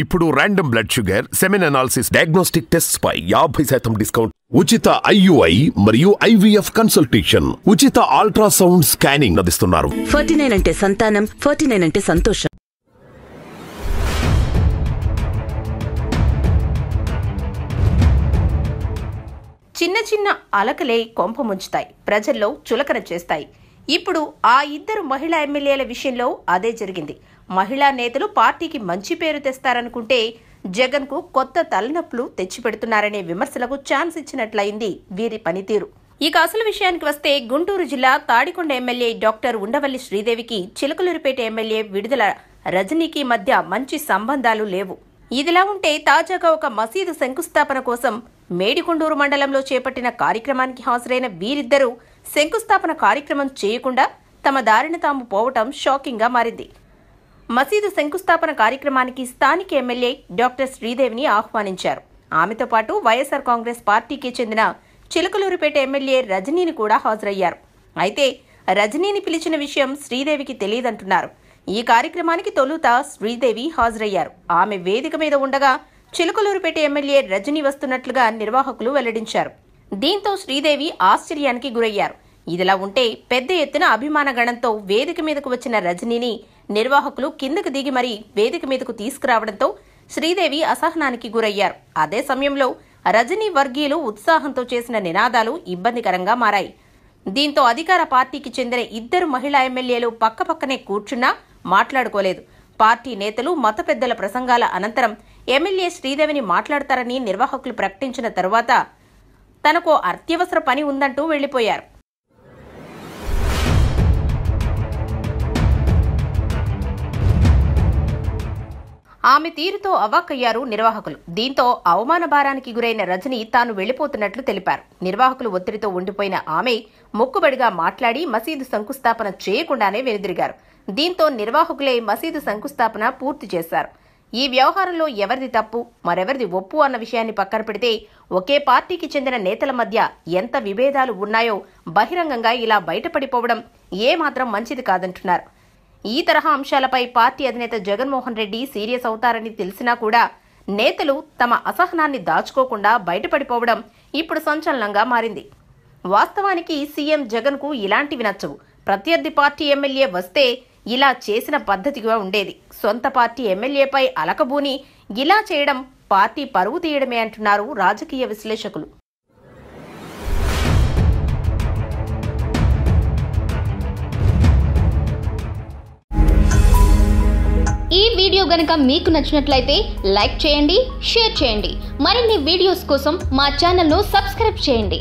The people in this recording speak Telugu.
ఇప్పుడు random blood sugar, semen analysis, diagnostic tests పై 50% డిస్కౌంట్, ఉచిత IUI మరియు IVF కన్సల్టేషన్, ఉచిత అల్ట్రాసౌండ్ స్కానింగ్ అందిస్తున్నారు. 49 అంటే సంతానం, 49 అంటే సంతోషం. చిన్న చిన్న అలకలే కొంప ముంచుతాయి, ప్రజల్లో చులకన చేస్తాయి. ఇప్పుడు ఆ ఇద్దరు మహిళా ఎమ్మెల్యేల విషయంలో అదే జరిగింది. మహిళా నేతలు పార్టీకి మంచి పేరు తెస్తారనుకుంటే జగన్కు కొత్త తలనొప్పులు తెచ్చిపెడుతున్నారనే విమర్శలకు ఛాన్స్ ఇచ్చినట్లయింది వీరి పనితీరు. ఇక అసలు విషయానికి వస్తే గుంటూరు జిల్లా తాడికొండ ఎమ్మెల్యే డాక్టర్ ఉండవల్లి శ్రీదేవికి చిలకలూరిపేట ఎమ్మెల్యే విడుదల రజనీకి మధ్య మంచి సంబంధాలు లేవు. ఇదిలా ఉంటే తాజాగా ఒక మసీదు శంకుస్థాపన కోసం మేడికొండూరు మండలంలో చేపట్టిన కార్యక్రమానికి హాజరైన వీరిద్దరూ శంకుస్థాపన కార్యక్రమం చేయకుండా తమ దారిన తాము పోవటం షాకింగ్ గా మారింది. మసీదు శంకుస్థాపన కార్యక్రమానికి స్థానిక ఎమ్మెల్యే డాక్టర్ శ్రీదేవిని ఆహ్వానించారు. ఆమెతో పాటు వైఎస్ఆర్ కాంగ్రెస్ పార్టీకి చెందిన చిలకలూరిపేట ఎమ్మెల్యే రజనీని కూడా హాజరయ్యారు. అయితే రజనీని పిలిచిన విషయం శ్రీదేవికి తెలియదంటున్నారు. ఈ కార్యక్రమానికి తొలుత శ్రీదేవి హాజరయ్యారు. ఆమె వేదిక మీద ఉండగా చిలకలూరిపేట ఎమ్మెల్యే రజనీ వస్తున్నట్లుగా నిర్వాహకులు వెల్లడించారు. దీంతో శ్రీదేవి ఆశ్చర్యానికి గురయ్యారు. ఇదిలా ఉంటే పెద్ద ఎత్తున అభిమాన గణంతో వేదిక మీదకు వచ్చిన రజనీని నిర్వాహకులు కిందకు దిగి మరీ వేదిక మీదకు తీసుకురావడంతో శ్రీదేవి అసహనానికి గురయ్యారు. అదే సమయంలో రజనీ వర్గీయులు ఉత్సాహంతో చేసిన నినాదాలు ఇబ్బందికరంగా మారాయి. దీంతో అధికార పార్టీకి చెందిన ఇద్దరు మహిళా ఎమ్మెల్యేలు పక్కపక్కనే కూర్చున్నా మాట్లాడుకోలేదు. పార్టీ నేతలు, మత పెద్దల ప్రసంగాల అనంతరం ఎమ్మెల్యే శ్రీదేవిని మాట్లాడతారని నిర్వాహకులు ప్రకటించిన తరువాత తనకు అత్యవసర పని ఉందంటూ వెళ్లిపోయారు. ఆమె తీరుతో అవాక్కయ్యారు నిర్వాహకులు. దీంతో అవమాన భారానికి గురైన రజనీ తాను వెళ్లిపోతున్నట్లు తెలిపారు. నిర్వాహకులు ఒత్తిడితో ఉండిపోయిన ఆమె మొక్కుబడిగా మాట్లాడి మసీదు శంకుస్థాపన చేయకుండానే వెనుదిరిగారు. దీంతో నిర్వాహకులే మసీదు శంకుస్థాపన పూర్తి చేశారు. ఈ వ్యవహారంలో ఎవరిది తప్పు, మరెవరిది ఒప్పు అన్న విషయాన్ని పక్కన పెడితే ఒకే పార్టీకి చెందిన నేతల మధ్య ఎంత విభేదాలు ఉన్నాయో బహిరంగంగా ఇలా బయటపడిపోవడం ఏమాత్రం మంచిది కాదంటున్నారు. ఈ తరహా అంశాలపై పార్టీ అధినేత జగన్మోహన్ రెడ్డి సీరియస్ అవుతారని తెలిసినా కూడా నేతలు తమ అసహనాన్ని దాచుకోకుండా బయటపడిపోవడం ఇప్పుడు సంచలనంగా మారింది. వాస్తవానికి సీఎం జగన్కు ఇలాంటివి నచ్చవు. ప్రత్యర్థి పార్టీ ఎమ్మెల్యే వస్తే ఇలా చేసిన పద్ధతిగా ఉండేది. సొంత పార్టీ ఎమ్మెల్యేపై అలకబూని ఇలా చేయడం పార్టీ పరువు తీయడమే అంటున్నారు రాజకీయ విశ్లేషకులు. ఈ వీడియో గనుక మీకు నచ్చినట్లయితే లైక్ చేయండి, షేర్ చేయండి. మరిన్ని వీడియోస్ కోసం మా ఛానల్ను సబ్స్క్రైబ్ చేయండి.